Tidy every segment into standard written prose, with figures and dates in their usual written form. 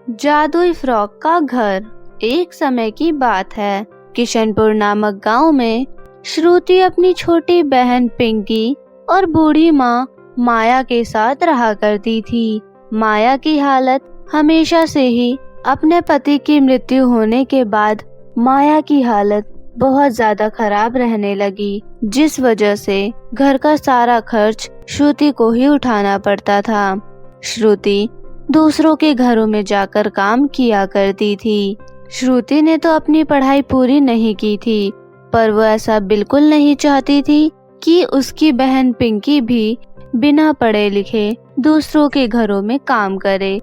जादुई फ्रॉक का घर। एक समय की बात है, किशनपुर नामक गांव में श्रुति अपनी छोटी बहन पिंकी और बूढ़ी माँ माया के साथ रहा करती थी। माया की हालत हमेशा से ही अपने पति की मृत्यु होने के बाद माया की हालत बहुत ज्यादा खराब रहने लगी, जिस वजह से घर का सारा खर्च श्रुति को ही उठाना पड़ता था। श्रुति दूसरों के घरों में जाकर काम किया करती थी। श्रुति ने तो अपनी पढ़ाई पूरी नहीं की थी, पर वो ऐसा बिल्कुल नहीं चाहती थी कि उसकी बहन पिंकी भी बिना पढ़े लिखे दूसरों के घरों में काम करे।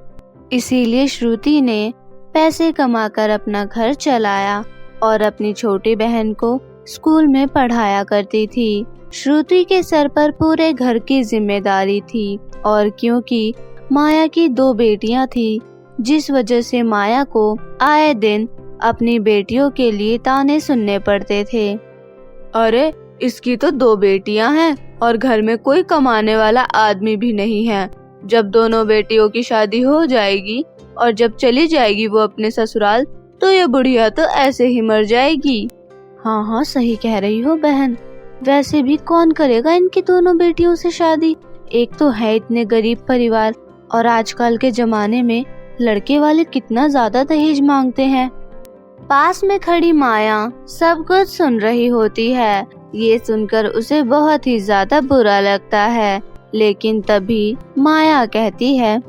इसीलिए श्रुति ने पैसे कमाकर अपना घर चलाया और अपनी छोटी बहन को स्कूल में पढ़ाया करती थी। श्रुति के सर पर पूरे घर की जिम्मेदारी थी, और क्योंकि माया की 2 बेटियां थी, जिस वजह से माया को आए दिन अपनी बेटियों के लिए ताने सुनने पड़ते थे। अरे, इसकी तो 2 बेटियां हैं और घर में कोई कमाने वाला आदमी भी नहीं है। जब दोनों बेटियों की शादी हो जाएगी और जब चली जाएगी वो अपने ससुराल, तो ये बुढ़िया तो ऐसे ही मर जाएगी। हाँ, सही कह रही हो बहन। वैसे भी कौन करेगा इनकी दोनों बेटियों से शादी? एक तो है इतने गरीब परिवार, और आजकल के जमाने में लड़के वाले कितना ज्यादा दहेज मांगते हैं। पास में खड़ी माया सब कुछ सुन रही होती है। ये सुनकर उसे बहुत ही ज्यादा बुरा लगता है, लेकिन तभी माया कहती है,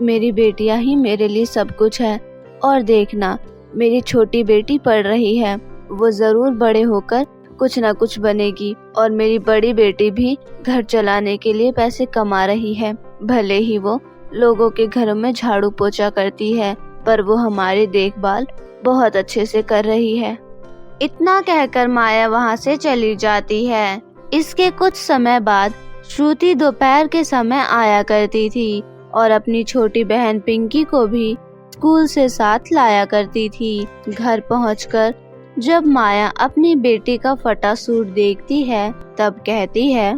मेरी बेटियां ही मेरे लिए सब कुछ है, और देखना मेरी छोटी बेटी पढ़ रही है, वो जरूर बड़े होकर कुछ न कुछ बनेगी, और मेरी बड़ी बेटी भी घर चलाने के लिए पैसे कमा रही है। भले ही वो लोगों के घरों में झाड़ू पोछा करती है, पर वो हमारी देखभाल बहुत अच्छे से कर रही है। इतना कहकर माया वहाँ से चली जाती है। इसके कुछ समय बाद श्रुति दोपहर के समय आया करती थी और अपनी छोटी बहन पिंकी को भी स्कूल से साथ लाया करती थी। घर पहुंचकर जब माया अपनी बेटी का फटा सूट देखती है, तब कहती है,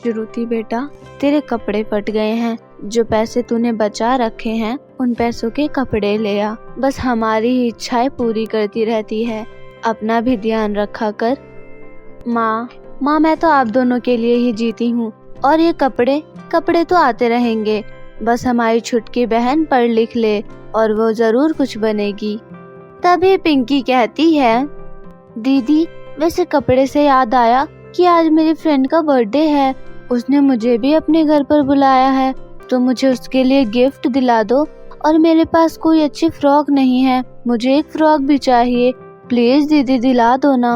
श्रुति बेटा, तेरे कपड़े फट गए हैं। जो पैसे तूने बचा रखे हैं, उन पैसों के कपड़े ले आ। बस हमारी ही इच्छाएं पूरी करती रहती है, अपना भी ध्यान रखा कर। माँ, मैं तो आप दोनों के लिए ही जीती हूँ, और ये कपड़े तो आते रहेंगे। बस हमारी छुटकी बहन पढ़ लिख ले और वो जरूर कुछ बनेगी। तभी पिंकी कहती है, दीदी, वैसे कपड़े से याद आया कि आज मेरी फ्रेंड का बर्थडे है। उसने मुझे भी अपने घर पर बुलाया है, तो मुझे उसके लिए गिफ्ट दिला दो। और मेरे पास कोई अच्छी फ्रॉक नहीं है, मुझे एक फ्रॉक भी चाहिए। प्लीज दीदी, दिला दो ना।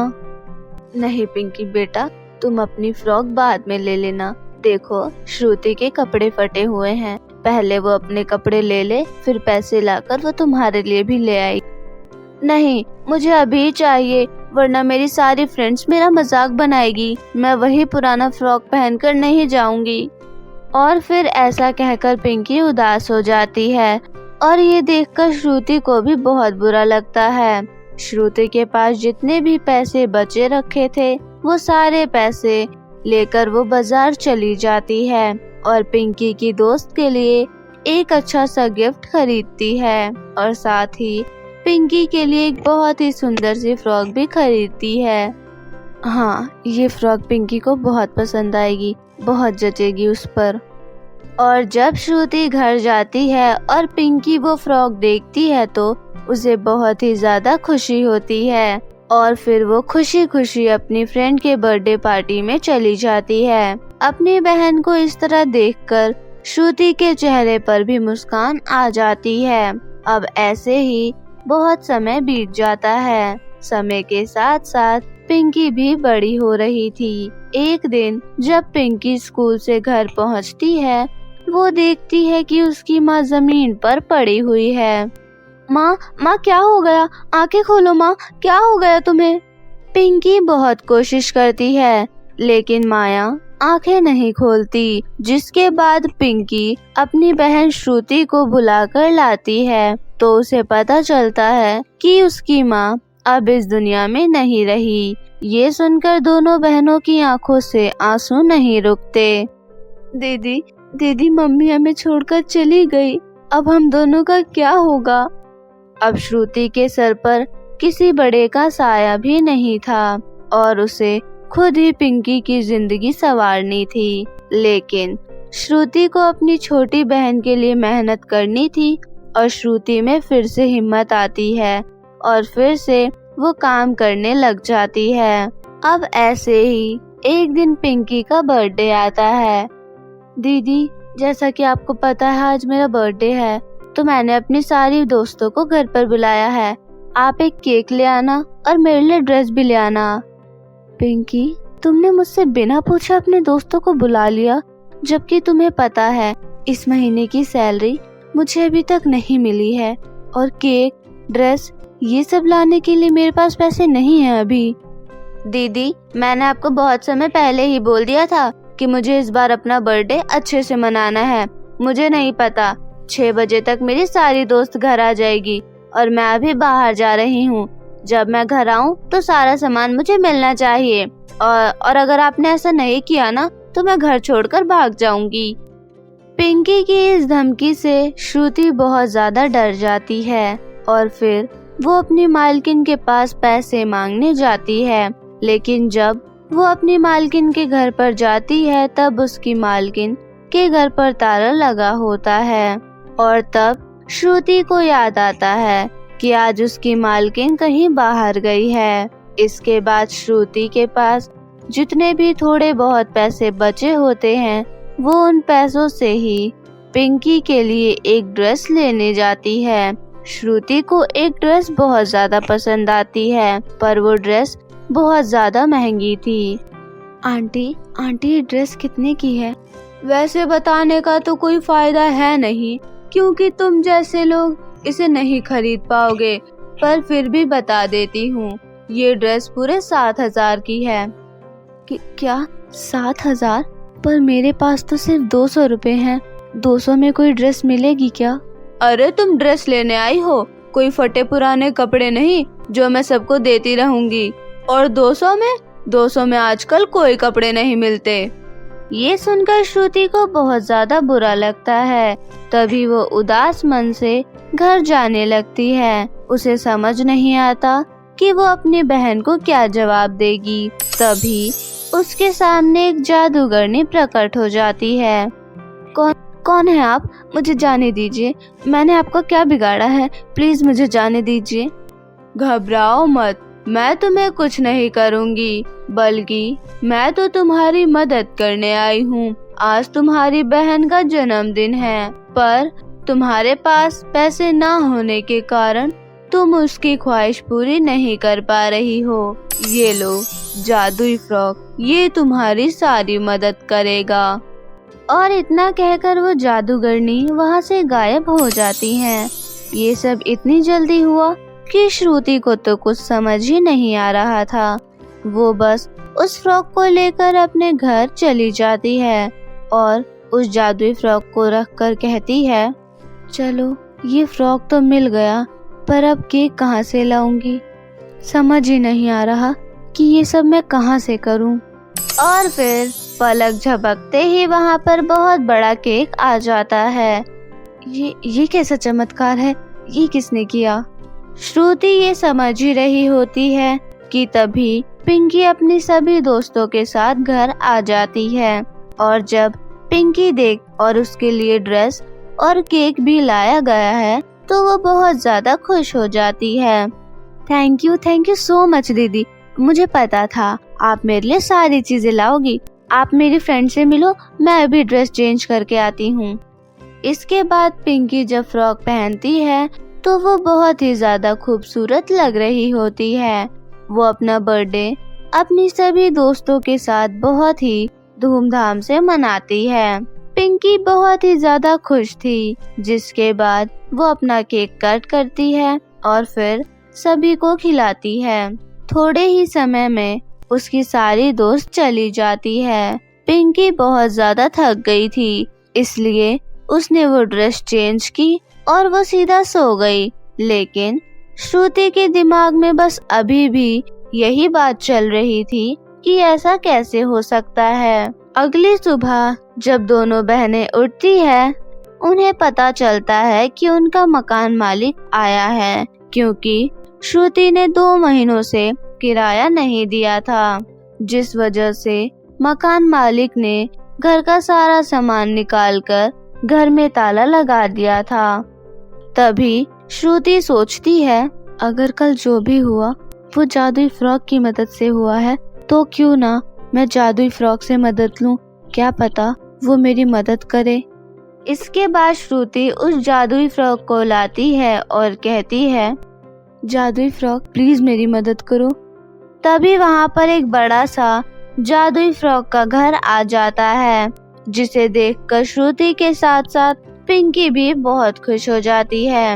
नहीं पिंकी बेटा, तुम अपनी फ्रॉक बाद में ले लेना। देखो, श्रुति के कपड़े फटे हुए हैं, पहले वो अपने कपड़े ले ले, फिर पैसे लाकर वो तुम्हारे लिए भी ले आई। नहीं, मुझे अभी चाहिए, वरना मेरी सारी फ्रेंड्स मेरा मजाक बनाएगी। मैं वही पुराना फ्रॉक पहनकर नहीं जाऊंगी। और फिर ऐसा कहकर पिंकी उदास हो जाती है, और ये देखकर श्रुति को भी बहुत बुरा लगता है। श्रुति के पास जितने भी पैसे बचे रखे थे, वो सारे पैसे लेकर वो बाजार चली जाती है और पिंकी की दोस्त के लिए एक अच्छा सा गिफ्ट खरीदती है, और साथ ही पिंकी के लिए एक बहुत ही सुंदर सी फ्रॉक भी खरीदती है। हाँ, ये फ्रॉक पिंकी को बहुत पसंद आएगी, बहुत जचेगी उस पर। और जब श्रुति घर जाती है और पिंकी वो फ्रॉक देखती है, तो उसे बहुत ही ज्यादा खुशी होती है, और फिर वो खुशी खुशी अपनी फ्रेंड के बर्थडे पार्टी में चली जाती है। अपनी बहन को इस तरह देखकर श्रुति के चेहरे पर भी मुस्कान आ जाती है। अब ऐसे ही बहुत समय बीत जाता है। समय के साथ साथ पिंकी भी बड़ी हो रही थी। एक दिन जब पिंकी स्कूल से घर पहुंचती है, वो देखती है कि उसकी माँ जमीन पर पड़ी हुई है। माँ, क्या हो गया? आंखें खोलो माँ, क्या हो गया तुम्हें? पिंकी बहुत कोशिश करती है, लेकिन माया आंखें नहीं खोलती, जिसके बाद पिंकी अपनी बहन श्रुति को बुलाकर लाती है, तो उसे पता चलता है कि उसकी माँ अब इस दुनिया में नहीं रही। ये सुनकर दोनों बहनों की आंखों से आंसू नहीं रुकते। दीदी, मम्मी हमें छोड़कर चली गई। अब हम दोनों का क्या होगा? अब श्रुति के सर पर किसी बड़े का साया भी नहीं था और उसे खुद ही पिंकी की जिंदगी संवारनी थी। लेकिन श्रुति को अपनी छोटी बहन के लिए मेहनत करनी थी और श्रुति में फिर से हिम्मत आती है और फिर से वो काम करने लग जाती है। अब ऐसे ही एक दिन पिंकी का बर्थडे आता है। दीदी, जैसा कि आपको पता है आज मेरा बर्थडे है, तो मैंने अपनी सारी दोस्तों को घर पर बुलाया है। आप एक केक ले आना और मेरे लिए ड्रेस भी ले आना। पिंकी, तुमने मुझसे बिना पूछे अपने दोस्तों को बुला लिया, जबकि तुम्हें पता है इस महीने की सैलरी मुझे अभी तक नहीं मिली है और केक, ड्रेस ये सब लाने के लिए मेरे पास पैसे नहीं है अभी। दीदी, मैंने आपको बहुत समय पहले ही बोल दिया था कि मुझे इस बार अपना बर्थडे अच्छे से मनाना है। मुझे नहीं पता 6 बजे तक मेरी सारी दोस्त घर आ जाएगी और मैं अभी बाहर जा रही हूँ। जब मैं घर आऊँ तो सारा सामान मुझे मिलना चाहिए और अगर आपने ऐसा नहीं किया ना तो मैं घर छोड़कर भाग जाऊंगी। पिंकी की इस धमकी से श्रुति बहुत ज्यादा डर जाती है और फिर वो अपनी मालकिन के पास पैसे मांगने जाती है। लेकिन जब वो अपनी मालकिन के घर पर जाती है तब उसकी मालकिन के घर पर ताला लगा होता है और तब श्रुति को याद आता है कि आज उसकी मालकिन कहीं बाहर गई है। इसके बाद श्रुति के पास जितने भी थोड़े बहुत पैसे बचे होते हैं वो उन पैसों से ही पिंकी के लिए एक ड्रेस लेने जाती है। श्रुति को एक ड्रेस बहुत ज्यादा पसंद आती है पर वो ड्रेस बहुत ज्यादा महंगी थी। आंटी ये ड्रेस कितने की है? वैसे बताने का तो कोई फायदा है नहीं क्योंकि तुम जैसे लोग इसे नहीं खरीद पाओगे, पर फिर भी बता देती हूँ, ये ड्रेस पूरे 7,000 की है। क्या 7,000? पर मेरे पास तो सिर्फ 200 रुपए हैं। 200 में कोई ड्रेस मिलेगी क्या? अरे तुम ड्रेस लेने आई हो, कोई फटे पुराने कपड़े नहीं जो मैं सबको देती रहूंगी। और 200 में आजकल कोई कपड़े नहीं मिलते। ये सुनकर श्रुति को बहुत ज्यादा बुरा लगता है। तभी वो उदास मन से घर जाने लगती है। उसे समझ नहीं आता कि वो अपनी बहन को क्या जवाब देगी। तभी उसके सामने एक जादूगरनी प्रकट हो जाती है। कौन है आप? मुझे जाने दीजिए। मैंने आपको क्या बिगाड़ा है? प्लीज मुझे जाने दीजिए। घबराओ मत, मैं तुम्हें कुछ नहीं करूंगी, बल्कि मैं तो तुम्हारी मदद करने आई हूँ। आज तुम्हारी बहन का जन्मदिन है, पर तुम्हारे पास पैसे ना होने के कारण तुम उसकी ख्वाहिश पूरी नहीं कर पा रही हो। ये लो जादुई फ्रॉक, ये तुम्हारी सारी मदद करेगा। और इतना कहकर वो जादूगरनी वहाँ से गायब हो जाती हैं। ये सब इतनी जल्दी हुआ कि श्रुति को तो कुछ समझ ही नहीं आ रहा था। वो बस उस फ्रॉक को लेकर अपने घर चली जाती है और उस जादुई फ्रॉक को रखकर कहती है, चलो ये फ्रॉक तो मिल गया, पर अब केक कहाँ से लाऊंगी? समझ ही नहीं आ रहा कि ये सब मैं कहाँ से करूं। और फिर पलक झपकते ही वहाँ पर बहुत बड़ा केक आ जाता है। ये कैसा चमत्कार है? ये किसने किया? श्रुति ये समझ ही रही होती है कि तभी पिंकी अपनी सभी दोस्तों के साथ घर आ जाती है। और जब पिंकी देख और उसके लिए ड्रेस और केक भी लाया गया है तो वो बहुत ज्यादा खुश हो जाती है। थैंक यू सो मच दीदी। मुझे पता था आप मेरे लिए सारी चीजें लाओगी। आप मेरी फ्रेंड से मिलो, मैं अभी ड्रेस चेंज करके आती हूँ। इसके बाद पिंकी जब फ्रॉक पहनती है तो वो बहुत ही ज्यादा खूबसूरत लग रही होती है। वो अपना बर्थडे अपनी सभी दोस्तों के साथ बहुत ही धूमधाम से मनाती है। पिंकी बहुत ही ज्यादा खुश थी, जिसके बाद वो अपना केक कट करती है और फिर सभी को खिलाती है। थोड़े ही समय में उसकी सारी दोस्त चली जाती है। पिंकी बहुत ज्यादा थक गई थी, इसलिए उसने वो ड्रेस चेंज की और वो सीधा सो गई। लेकिन श्रुति के दिमाग में बस अभी भी यही बात चल रही थी कि ऐसा कैसे हो सकता है। अगली सुबह जब दोनों बहनें उठती है उन्हें पता चलता है कि उनका मकान मालिक आया है, क्योंकि श्रुति ने 2 महीनों से किराया नहीं दिया था, जिस वजह से मकान मालिक ने घर का सारा सामान निकालकर घर में ताला लगा दिया था। तभी श्रुति सोचती है, अगर कल जो भी हुआ वो जादुई फ्रॉक की मदद से हुआ है, तो क्यों ना मैं जादुई फ्रॉक से मदद लूं, क्या पता वो मेरी मदद करे। इसके बाद श्रुति उस जादुई फ्रॉक को लाती है और कहती है, जादुई फ्रॉक प्लीज मेरी मदद करो। तभी वहाँ पर एक बड़ा सा जादुई फ्रॉक का घर आ जाता है, जिसे देखकर श्रुति के साथ साथ पिंकी भी बहुत खुश हो जाती है।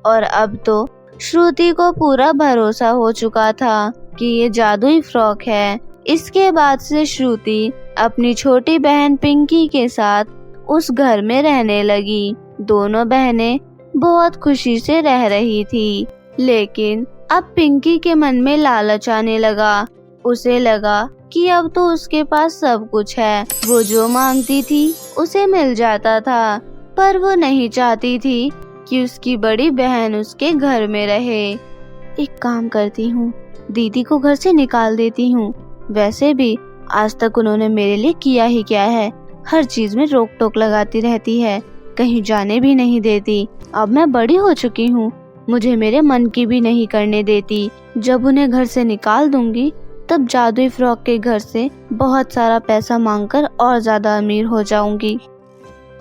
और अब तो श्रुति को पूरा भरोसा हो चुका था कि ये जादुई फ्रॉक है। इसके बाद से श्रुति अपनी छोटी बहन पिंकी के साथ उस घर में रहने लगी। दोनों बहनें बहुत खुशी से रह रही थी, लेकिन अब पिंकी के मन में लालच आने लगा। उसे लगा कि अब तो उसके पास सब कुछ है, वो जो मांगती थी उसे मिल जाता था, पर वो नहीं चाहती थी कि उसकी बड़ी बहन उसके घर में रहे। एक काम करती हूँ, दीदी को घर से निकाल देती हूँ। वैसे भी आज तक उन्होंने मेरे लिए किया ही क्या है, हर चीज में रोक टोक लगाती रहती है, कहीं जाने भी नहीं देती। अब मैं बड़ी हो चुकी हूँ, मुझे मेरे मन की भी नहीं करने देती। जब उन्हें घर से निकाल दूंगी तब जादुई फ्रॉक के घर से बहुत सारा पैसा मांगकर और ज्यादा अमीर हो जाऊंगी।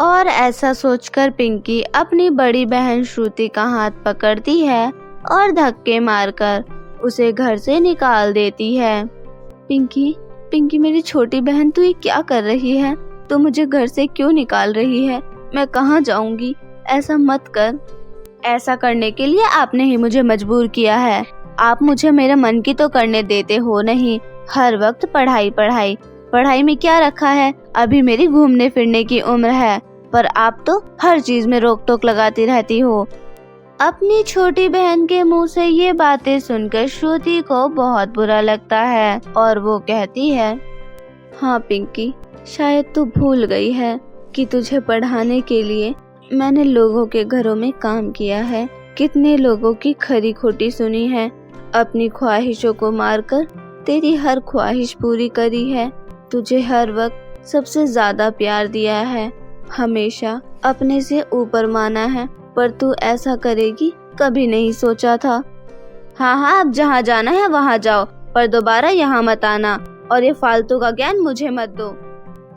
और ऐसा सोचकर पिंकी अपनी बड़ी बहन श्रुति का हाथ पकड़ती है और धक्के मारकर उसे घर से निकाल देती है। पिंकी मेरी छोटी बहन, तू ये क्या कर रही है? तू मुझे घर से क्यों निकाल रही है? मैं कहाँ जाऊंगी? ऐसा मत कर। ऐसा करने के लिए आपने ही मुझे मजबूर किया है। आप मुझे मेरे मन की तो करने देते हो नहीं, हर वक्त पढ़ाई में क्या रखा है? अभी मेरी घूमने फिरने की उम्र है, पर आप तो हर चीज में रोक टोक लगाती रहती हो। अपनी छोटी बहन के मुंह से ये बातें सुनकर श्रुति को बहुत बुरा लगता है और वो कहती है, हाँ पिंकी, शायद तू भूल गई है कि तुझे पढ़ाने के लिए मैंने लोगों के घरों में काम किया है, कितने लोगों की खरी खोटी सुनी है, अपनी ख्वाहिशों को मारकर तेरी हर ख्वाहिश पूरी करी है, तुझे हर वक्त सबसे ज्यादा प्यार दिया है, हमेशा अपने से ऊपर माना है, पर तू ऐसा करेगी कभी नहीं सोचा था। हाँ, अब जहाँ जाना है वहाँ जाओ, पर दोबारा यहाँ मत आना और ये फालतू का ज्ञान मुझे मत दो।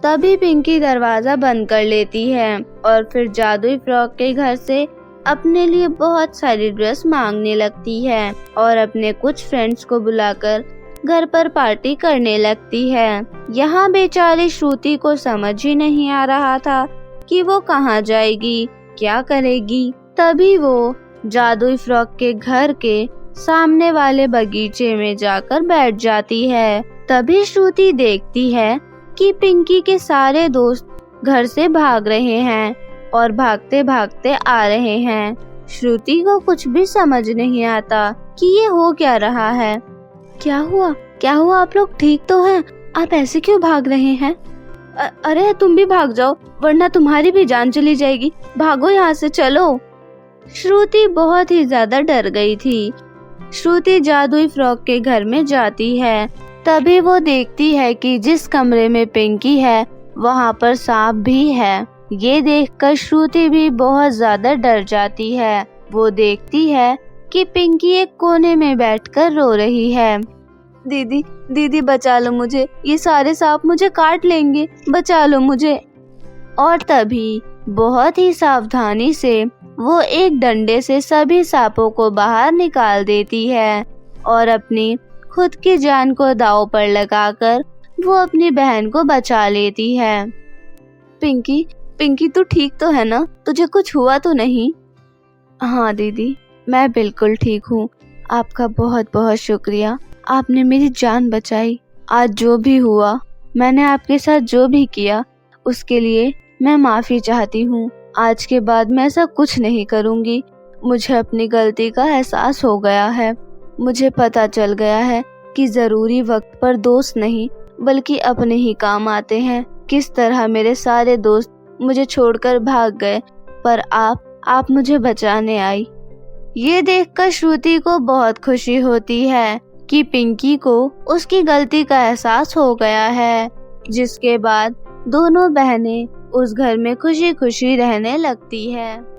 तभी पिंकी दरवाजा बंद कर लेती है और फिर जादुई फ्रॉक के घर से अपने लिए बहुत सारी ड्रेस मांगने लगती है और अपने कुछ फ्रेंड्स को बुलाकर घर पर पार्टी करने लगती है। यहाँ बेचारी श्रुति को समझ ही नहीं आ रहा था कि वो कहाँ जाएगी, क्या करेगी। तभी वो जादुई फ्रॉक के घर के सामने वाले बगीचे में जाकर बैठ जाती है। तभी श्रुति देखती है कि पिंकी के सारे दोस्त घर से भाग रहे हैं और भागते भागते आ रहे हैं। श्रुति को कुछ भी समझ नहीं आता कि ये हो क्या रहा है। क्या हुआ? आप लोग ठीक तो हैं? आप ऐसे क्यों भाग रहे हैं? अरे तुम भी भाग जाओ, वरना तुम्हारी भी जान चली जाएगी। भागो यहाँ से, चलो। श्रुति बहुत ही ज्यादा डर गई थी। श्रुति जादुई फ्रॉक के घर में जाती है। तभी वो देखती है कि जिस कमरे में पिंकी है वहाँ पर सांप भी है। ये देखकर श्रुति भी बहुत ज्यादा डर जाती है। वो देखती है कि पिंकी एक कोने में बैठकर रो रही है। दीदी बचा लो मुझे, ये सारे सांप मुझे काट लेंगे, बचा लो मुझे। और तभी बहुत ही सावधानी से वो एक डंडे से सभी सांपों को बाहर निकाल देती है और अपनी खुद की जान को दांव पर लगाकर वो अपनी बहन को बचा लेती है। पिंकी तू ठीक तो है ना? तुझे कुछ हुआ तो नहीं? हाँ दीदी, मैं बिल्कुल ठीक हूँ। आपका बहुत बहुत शुक्रिया, आपने मेरी जान बचाई। आज जो भी हुआ, मैंने आपके साथ जो भी किया, उसके लिए मैं माफी चाहती हूँ। आज के बाद मैं ऐसा कुछ नहीं करूँगी। मुझे अपनी गलती का एहसास हो गया है। मुझे पता चल गया है कि जरूरी वक्त पर दोस्त नहीं बल्कि अपने ही काम आते हैं। किस तरह मेरे सारे दोस्त मुझे छोड़कर भाग गए पर आप मुझे बचाने आई। ये देखकर श्रुति को बहुत खुशी होती है कि पिंकी को उसकी गलती का एहसास हो गया है, जिसके बाद दोनों बहनें उस घर में खुशी खुशी रहने लगती है।